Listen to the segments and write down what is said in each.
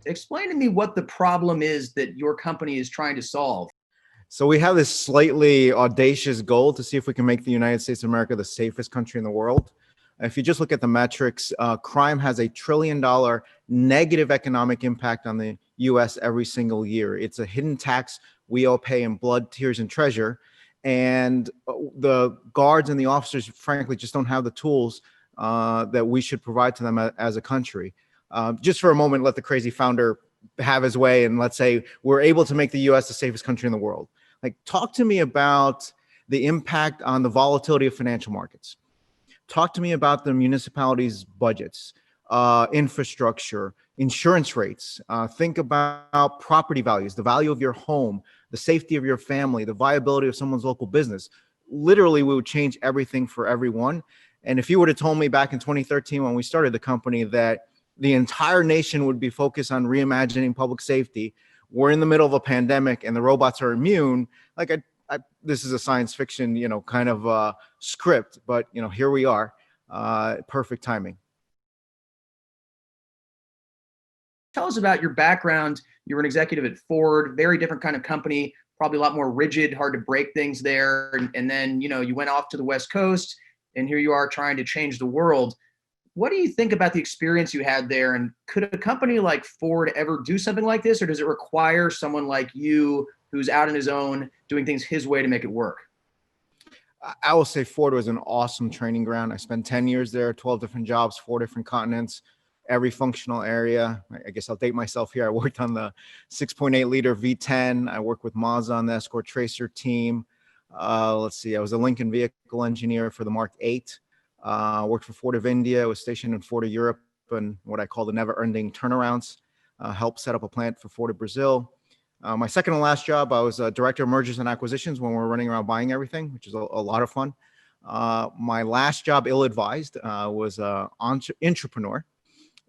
Explain to me what the problem is that your company is trying to solve. So we have this slightly audacious goal to see if we can make the United States of America the safest country in the world. If you just look at the metrics, crime has $1 trillion negative economic impact on the US every single year. It's a hidden tax we all pay in blood, tears, and treasure. And the guards and the officers, frankly, just don't have the tools that we should provide to them as a country. Just for a moment, let the crazy founder have his way, and let's say we're able to make the US the safest country in the world. Like, talk to me about the impact on the volatility of financial markets. Talk to me about the municipalities' budgets, infrastructure, insurance rates. Think about property values, the value of your home, the safety of your family, the viability of someone's local business. Literally, we would change everything for everyone. And if you would have told me back in 2013 when we started the company that the entire nation would be focused on reimagining public safety, we're in the middle of a pandemic and the robots are immune, like this is a science fiction, kind of script, but here we are. Perfect timing. Tell us about your background. You were an executive at Ford, very different kind of company, probably a lot more rigid, hard to break things there. And then, you went off to the West Coast, and here you are trying to change the world. What do you think about the experience you had there? And could a company like Ford ever do something like this? Or does it require someone like you who's out on his own doing things his way to make it work? I will say Ford was an awesome training ground. I spent 10 years there, 12 different jobs, 4 different continents, every functional area. I guess I'll date myself here. I worked on the 6.8 liter V10. I worked with Mazda on the Escort Tracer team. Let's see, I was a Lincoln vehicle engineer for the Mark 8. Worked for Ford of India, was stationed in Ford of Europe, and what I call the never-ending turnarounds. Helped set up a plant for Ford of Brazil. My second and last job, I was a director of mergers and acquisitions when we were running around buying everything, which is a lot of fun. My last job, ill-advised, was an entrepreneur.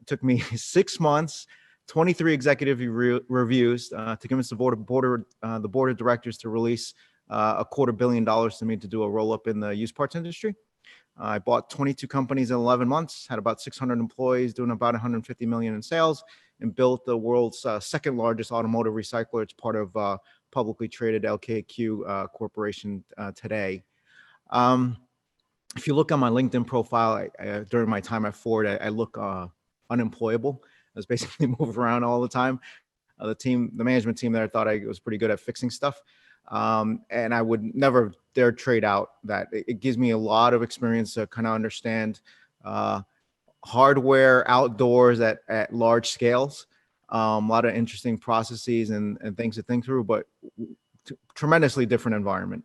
It took me 6 months, 23 executive reviews to convince the board of directors to release $250 million to me to do a roll-up in the used parts industry. I bought 22 companies in 11 months, had about 600 employees, doing about 150 million in sales, and built the world's second largest automotive recycler. It's part of publicly traded LKQ Corporation today. If you look on my LinkedIn profile, during my time at Ford, I look unemployable. I was basically moving around all the time. The management team there thought I was pretty good at fixing stuff. And I would never dare trade out that. It gives me a lot of experience to kind of understand hardware outdoors at large scales, a lot of interesting processes and things to think through, but tremendously different environment.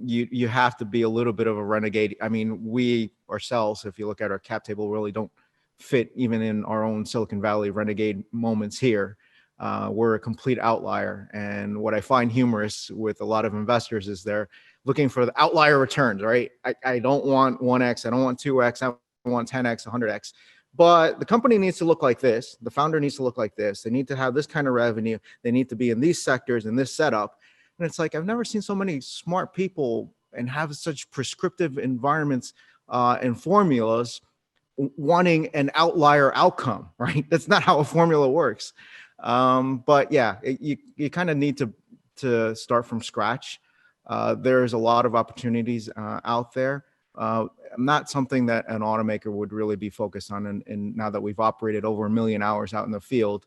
You have to be a little bit of a renegade. I mean, we ourselves, if you look at our cap table, really don't fit even in our own Silicon Valley renegade moments here. We're a complete outlier. And what I find humorous with a lot of investors is they're looking for the outlier returns, right? I don't want 1x, I don't want 2x, I want 10x, 100x. But the company needs to look like this. The founder needs to look like this. They need to have this kind of revenue. They need to be in these sectors, in this setup. And it's like, I've never seen so many smart people and have such prescriptive environments and formulas wanting an outlier outcome, right? That's not how a formula works. But yeah, you kind of need to start from scratch. There's a lot of opportunities out there. Not something that an automaker would really be focused on. And now that we've operated over 1 million hours out in the field,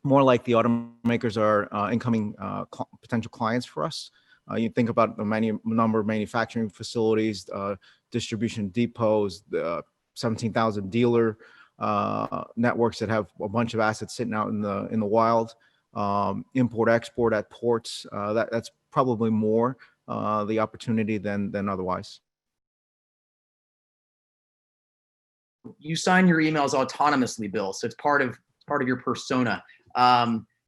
more like the automakers are incoming potential clients for us. You think about the number of manufacturing facilities, distribution depots, the 17,000 dealer networks that have a bunch of assets sitting out in the wild, import export at ports. That's probably more the opportunity than otherwise. You sign your emails autonomously, Bill, so it's part of your persona.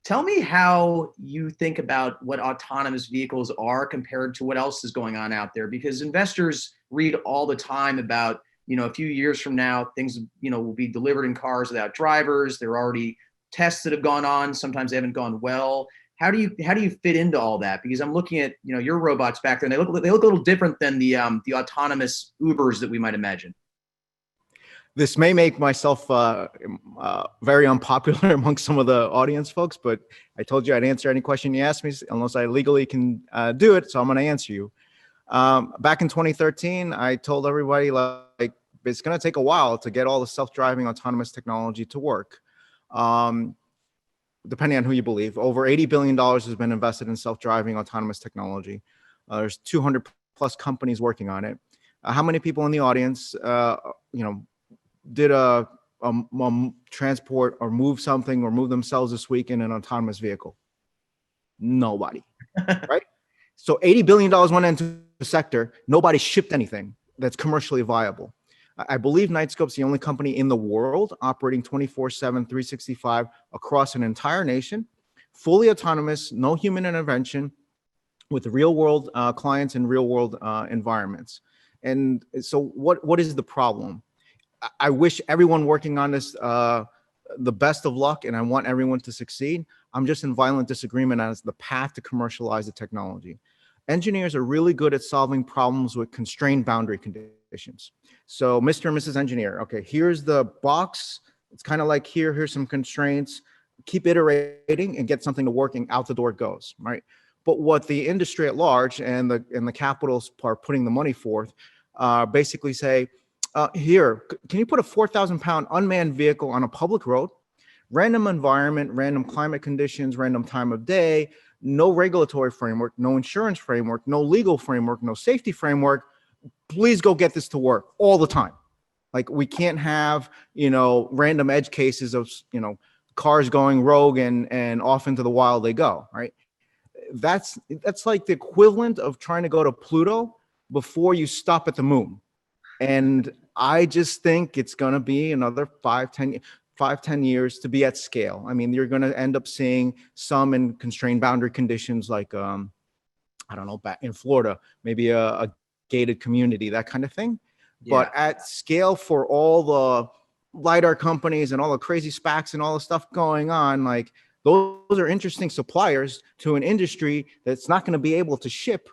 Tell me how you think about what autonomous vehicles are compared to what else is going on out there, because investors read all the time about a few years from now, things, will be delivered in cars without drivers. There are already tests that have gone on. Sometimes they haven't gone well. How do you fit into all that? Because I'm looking at, your robots back there, and they look a little different than the autonomous Ubers that we might imagine. This may make myself very unpopular amongst some of the audience folks, but I told you I'd answer any question you ask me, unless I legally can do it. So I'm going to answer you. Back in 2013, I told everybody, like, it's going to take a while to get all the self-driving autonomous technology to work. Depending on who you believe, over $80 billion has been invested in self-driving autonomous technology. There's 200 plus companies working on it. How many people in the audience, did a transport or move something or move themselves this week in an autonomous vehicle? Nobody, right? So $80 billion went into the sector. Nobody shipped anything that's commercially viable. I believe Knightscope's the only company in the world operating 24/7, 365 across an entire nation, fully autonomous, no human intervention, with real world clients and real world environments. And so what is the problem? I wish everyone working on this the best of luck, and I want everyone to succeed. I'm just in violent disagreement as the path to commercialize the technology. Engineers are really good at solving problems with constrained boundary conditions. So Mr. and Mrs. Engineer, okay, here's the box. It's kind of like here's some constraints. Keep iterating and get something to working, out the door it goes, right? But what the industry at large and the capitals are putting the money forth basically say, here, can you put a 4,000-pound unmanned vehicle on a public road, random environment, random climate conditions, random time of day, no regulatory framework, no insurance framework, no legal framework, no safety framework. Please go get this to work all the time. Like, we can't have, random edge cases of, cars going rogue and off into the wild they go, right? That's like the equivalent of trying to go to Pluto before you stop at the moon. And I just think it's going to be another 5-10 years to be at scale. I mean, you're going to end up seeing some in constrained boundary conditions, like, I don't know, back in Florida, maybe a gated community, that kind of thing. Yeah. But at scale, for all the LiDAR companies and all the crazy SPACs and all the stuff going on, like, those are interesting suppliers to an industry that's not going to be able to ship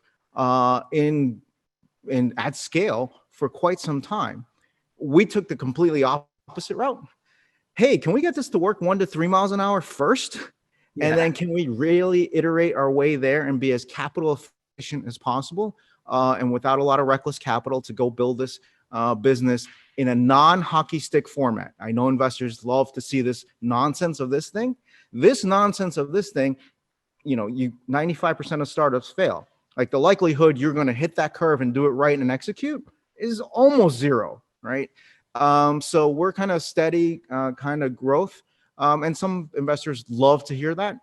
in at scale for quite some time. We took the completely opposite route. Hey, can we get this to work 1 to 3 miles an hour first? Yeah. And then can we really iterate our way there and be as capital efficient as possible, and without a lot of reckless capital, to go build this business in a non-hockey stick format? I know investors love to see this nonsense of this thing. This nonsense of this thing, 95% of startups fail. Like, the likelihood you're going to hit that curve and do it right and execute is almost zero, right? So we're kind of steady kind of growth. And some investors love to hear that,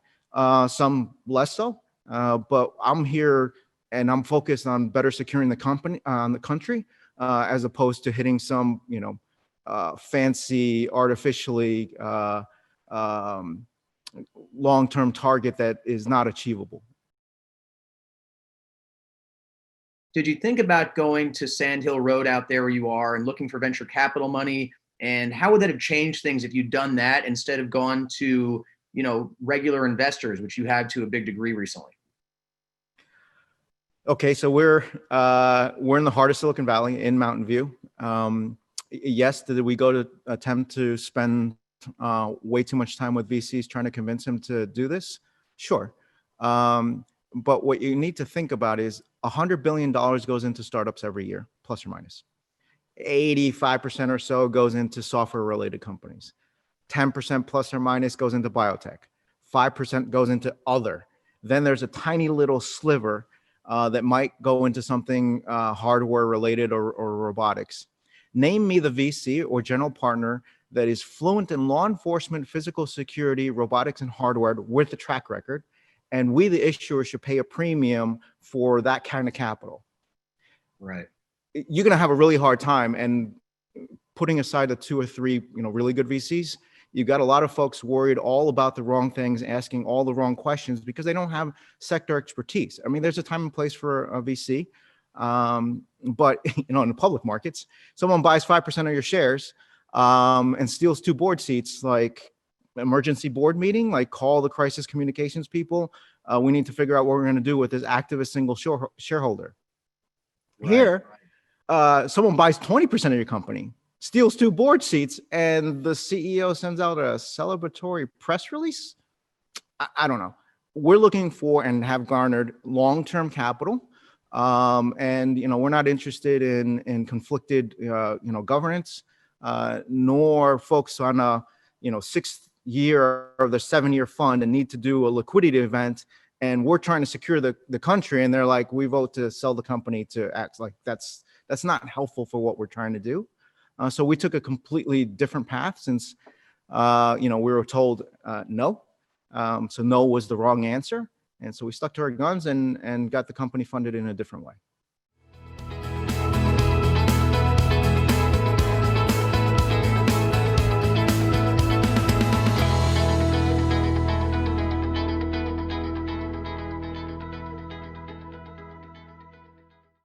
some less so. But I'm here and I'm focused on better securing the country, as opposed to hitting some, fancy, artificially long-term target that is not achievable. Did you think about going to Sand Hill Road out there where you are and looking for venture capital money? And how would that have changed things if you'd done that instead of gone to, regular investors, which you had to a big degree recently? Okay, so we're in the heart of Silicon Valley, in Mountain View. Yes, did we go to attempt to spend way too much time with VCs trying to convince them to do this? Sure. But what you need to think about is $100 billion goes into startups every year, plus or minus. 85% or so goes into software-related companies. 10% plus or minus goes into biotech. 5% goes into other. Then there's a tiny little sliver that might go into something hardware-related or robotics. Name me the VC or general partner that is fluent in law enforcement, physical security, robotics, and hardware with a track record, and we, the issuer, should pay a premium for that kind of capital. Right. You're going to have a really hard time. And putting aside the 2 or 3, really good VCs, you've got a lot of folks worried all about the wrong things, asking all the wrong questions because they don't have sector expertise. I mean, there's a time and place for a VC. But in the public markets, someone buys 5% of your shares and steals 2 board seats, like emergency board meeting, like call the crisis communications people. We need to figure out what we're going to do with this activist single shareholder. Right. Here, someone buys 20% of your company, steals 2 board seats, and the CEO sends out a celebratory press release. I don't know. We're looking for and have garnered long-term capital. And, we're not interested in conflicted, governance, nor folks on a, 6th year of their 7-year fund and need to do a liquidity event. And we're trying to secure the country. And they're like, we vote to sell the company to act like that's not helpful for what we're trying to do. So we took a completely different path since, we were told no. So no was the wrong answer. And so we stuck to our guns and got the company funded in a different way.